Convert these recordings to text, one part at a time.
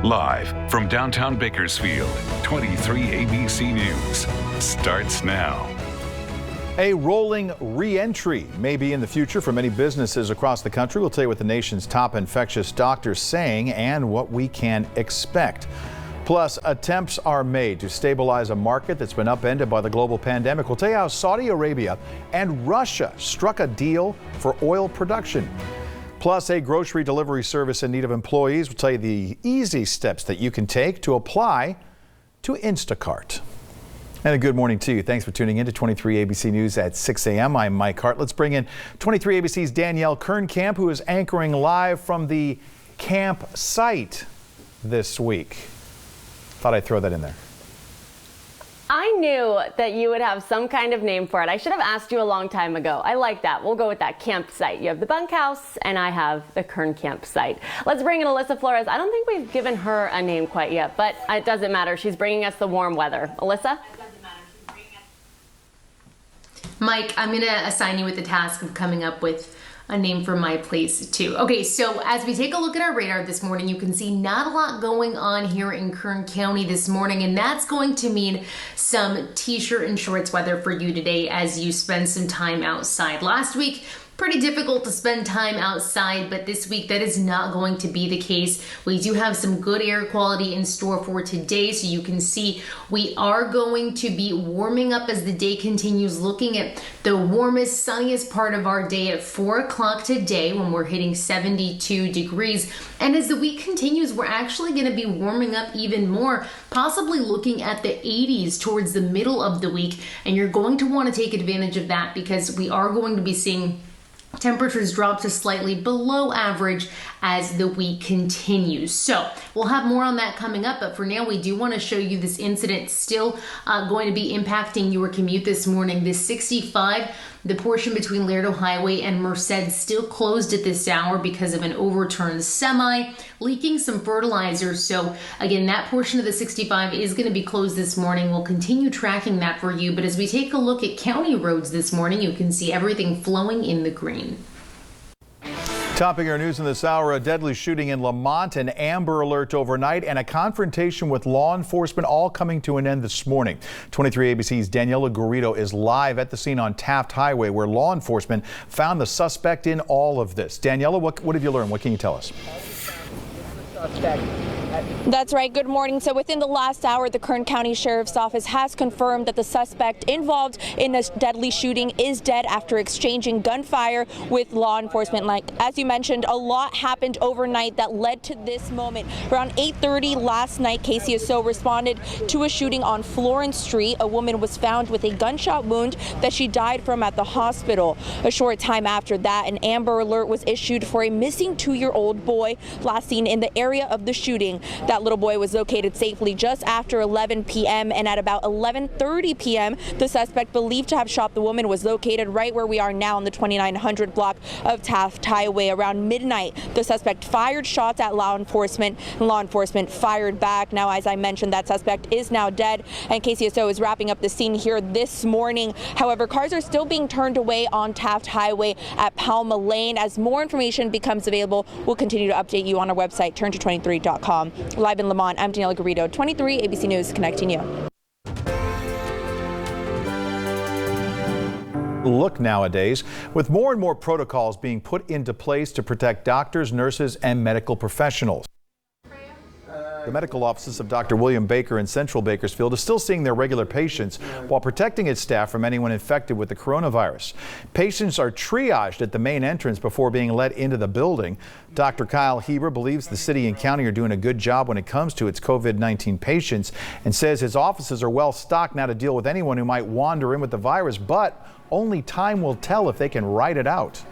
Live from downtown Bakersfield, 23 ABC News starts now. A rolling re-entry may be in the future for many businesses across the country. We'll tell you what the nation's top infectious doctors saying and what we can expect. Plus, attempts are made to stabilize a market that's been upended by the global pandemic. We'll tell you how Saudi Arabia and Russia struck a deal for oil production. Plus, a grocery delivery service in need of employees. We'll tell you the easy steps that you can take to apply to Instacart. And a good morning to you. Thanks for tuning in to 23 ABC News at 6 a.m. I'm Mike Hart. Let's bring in 23 ABC's Danielle Kernkamp, who is anchoring live from the campsite this week. Thought I'd throw that in there. I knew that you would have some kind of name for it. I should have asked you a long time ago. I like that. We'll go with that, campsite. You have the bunkhouse, and I have the Kern campsite. Let's bring in Alyssa Flores. I don't think we've given her a name quite yet, but it doesn't matter. She's bringing us the warm weather. Alyssa? Mike, I'm going to assign you with the task of coming up with a name for my place too. Okay, so as we take a look at our radar this morning, you can see not a lot going on here in Kern County this morning, and that's going to mean some t-shirt and shorts weather for you today as you spend some time outside. Last week, pretty difficult to spend time outside, but this week that is not going to be the case. We do have some good air quality in store for today, so you can see we are going to be warming up as the day continues, looking at the warmest, sunniest part of our day at 4 o'clock today when we're hitting 72 degrees. And as the week continues, we're actually going to be warming up even more, possibly looking at the 80s towards the middle of the week. And you're going to want to take advantage of that because we are going to be seeing temperatures drop to slightly below average as the week continues. So we'll have more on that coming up, but for now we do want to show you this incident still going to be impacting your commute this morning. This 65, the portion between Laredo Highway and Merced, still closed at this hour because of an overturned semi leaking some fertilizer. So again, that portion of the 65 is going to be closed this morning. We'll continue tracking that for you, but as we take a look at county roads this morning, you can see everything flowing in the green. Topping our news in this hour, a deadly shooting in Lamont, an Amber Alert overnight, and a confrontation with law enforcement all coming to an end this morning. 23 ABC's Daniela Garrido is live at the scene on Taft Highway, where law enforcement found the suspect in all of this. Daniela, what have you learned? What can you tell us? That's right. Good morning. So within the last hour, the Kern County Sheriff's Office has confirmed that the suspect involved in this deadly shooting is dead after exchanging gunfire with law enforcement. Like, as you mentioned, a lot happened overnight that led to this moment. Around 8:30 last night, KCSO responded to a shooting on Florence Street. A woman was found with a gunshot wound that she died from at the hospital. A short time after that, an Amber Alert was issued for a missing 2-year-old boy last seen in the area of the shooting. That little boy was located safely just after 11 p.m. and at about 11:30 p.m. the suspect believed to have shot the woman was located right where we are now in the 2900 block of Taft Highway. Around midnight, the suspect fired shots at law enforcement, and law enforcement fired back. Now, as I mentioned, that suspect is now dead, and KCSO is wrapping up the scene here this morning. However, cars are still being turned away on Taft Highway at Palma Lane. As more information becomes available, we'll continue to update you on our website, turn23.com. Live in Lamont, I'm Daniela Garrido, 23 ABC News, connecting you. Look nowadays, with more and more protocols being put into place to protect doctors, nurses, and medical professionals. The medical offices of Dr. William Baker in Central Bakersfield is still seeing their regular patients while protecting its staff from anyone infected with the coronavirus. Patients are triaged at the main entrance before being let into the building. Dr. Kyle Heber believes the city and county are doing a good job when it comes to its COVID-19 patients and says his offices are well stocked now to deal with anyone who might wander in with the virus, but only time will tell if they can ride it out.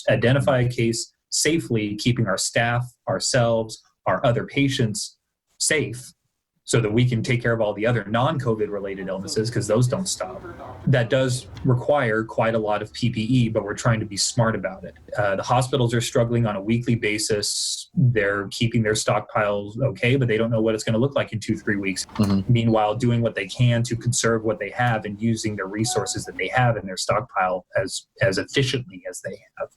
Identify a case safely, keeping our staff, ourselves, our other patients safe so that we can take care of all the other non-COVID related illnesses, because those don't stop. That does require quite a lot of PPE, but we're trying to be smart about it. The hospitals are struggling on a weekly basis. They're keeping their stockpiles okay, but they don't know what it's going to look like in 2-3 weeks. Meanwhile, doing what they can to conserve what they have and using the resources that they have in their stockpile as efficiently as they have.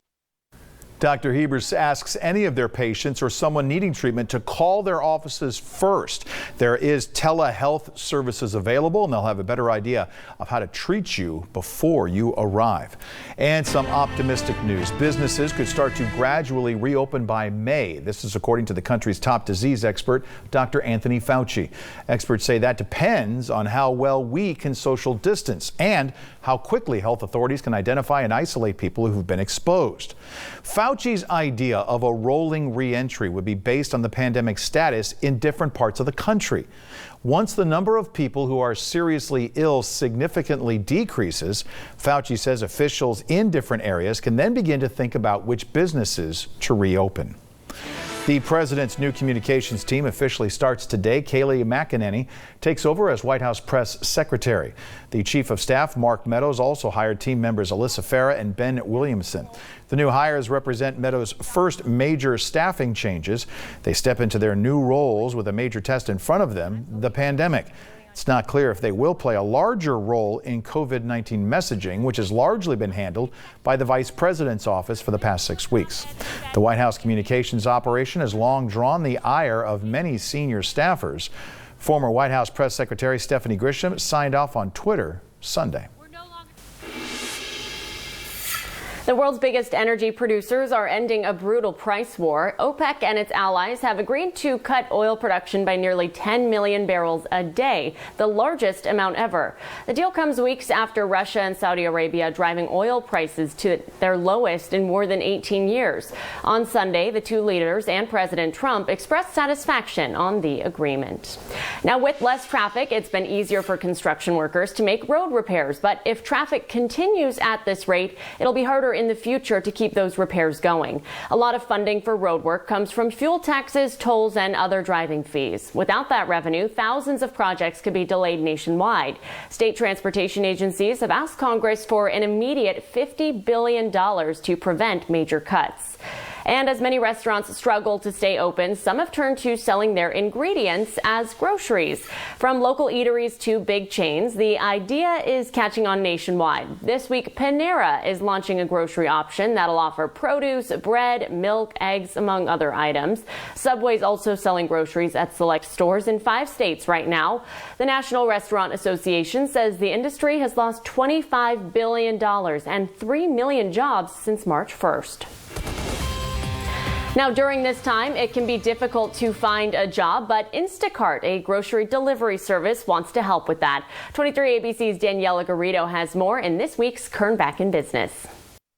Dr. Hebers asks any of their patients or someone needing treatment to call their offices first. There is telehealth services available, and they'll have a better idea of how to treat you before you arrive. And some optimistic news. Businesses could start to gradually reopen by May. This is according to the country's top disease expert, Dr. Anthony Fauci. Experts say that depends on how well we can social distance and how quickly health authorities can identify and isolate people who've been exposed. Fauci's idea of a rolling re-entry would be based on the pandemic status in different parts of the country. Once the number of people who are seriously ill significantly decreases, Fauci says officials in different areas can then begin to think about which businesses to reopen. The president's new communications team officially starts today. Kayleigh McEnany takes over as White House press secretary. The chief of staff, Mark Meadows, also hired team members Alyssa Farah and Ben Williamson. The new hires represent Meadows' first major staffing changes. They step into their new roles with a major test in front of them, the pandemic. It's not clear if they will play a larger role in COVID-19 messaging, which has largely been handled by the vice president's office for the past 6 weeks. The White House communications operation has long drawn the ire of many senior staffers. Former White House press secretary Stephanie Grisham signed off on Twitter Sunday. The world's biggest energy producers are ending a brutal price war. OPEC and its allies have agreed to cut oil production by nearly 10 million barrels a day, the largest amount ever. The deal comes weeks after Russia and Saudi Arabia driving oil prices to their lowest in more than 18 years. On Sunday, the two leaders and President Trump expressed satisfaction on the agreement. Now, with less traffic, it's been easier for construction workers to make road repairs. But if traffic continues at this rate, it'll be harder in the future to keep those repairs going. A lot of funding for road work comes from fuel taxes, tolls, and other driving fees. Without that revenue, thousands of projects could be delayed nationwide. State transportation agencies have asked Congress for an immediate $50 billion to prevent major cuts. And as many restaurants struggle to stay open, some have turned to selling their ingredients as groceries. From local eateries to big chains, the idea is catching on nationwide. This week, Panera is launching a grocery option that'll offer produce, bread, milk, eggs, among other items. Subway's also selling groceries at select stores in 5 states right now. The National Restaurant Association says the industry has lost $25 billion and 3 million jobs since March 1st. Now, during this time, it can be difficult to find a job, but Instacart, a grocery delivery service, wants to help with that. 23 ABC's Daniela Garrido has more in this week's Kern Back in Business.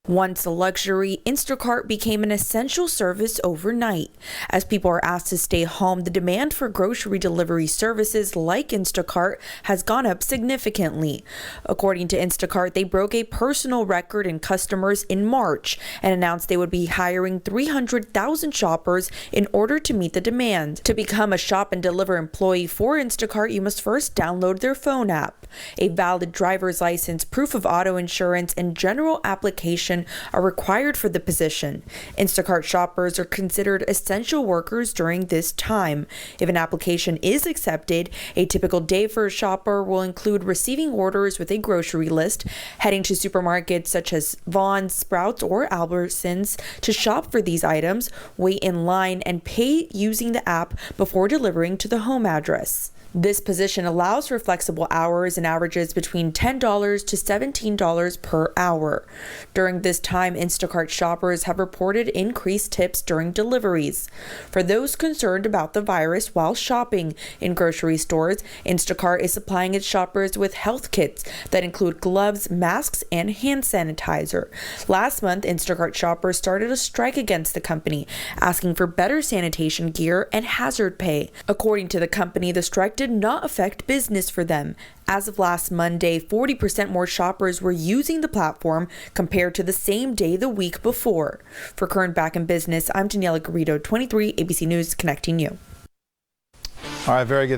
Once a luxury, Instacart became an essential service overnight. As people are asked to stay home, the demand for grocery delivery services like Instacart has gone up significantly. According to Instacart, they broke a personal record in customers in March and announced they would be hiring 300,000 shoppers in order to meet the demand. To become a shop and deliver employee for Instacart, you must first download their phone app. A valid driver's license, proof of auto insurance, and general application are required for the position. Instacart shoppers are considered essential workers during this time. If an application is accepted, a typical day for a shopper will include receiving orders with a grocery list, heading to supermarkets such as Vons, Sprouts, or Albertsons to shop for these items, wait in line, and pay using the app before delivering to the home address. This position allows for flexible hours and averages between $10 to $17 per hour. During this time, Instacart shoppers have reported increased tips during deliveries. For those concerned about the virus while shopping in grocery stores, Instacart is supplying its shoppers with health kits that include gloves, masks, and hand sanitizer. Last month, Instacart shoppers started a strike against the company, asking for better sanitation gear and hazard pay. According to the company, the strike did not affect business for them. As of last Monday, 40% more shoppers were using the platform compared to the same day the week before. For Kern Back in Business, I'm Daniela Garrido, 23 ABC News, connecting you. All right, very good.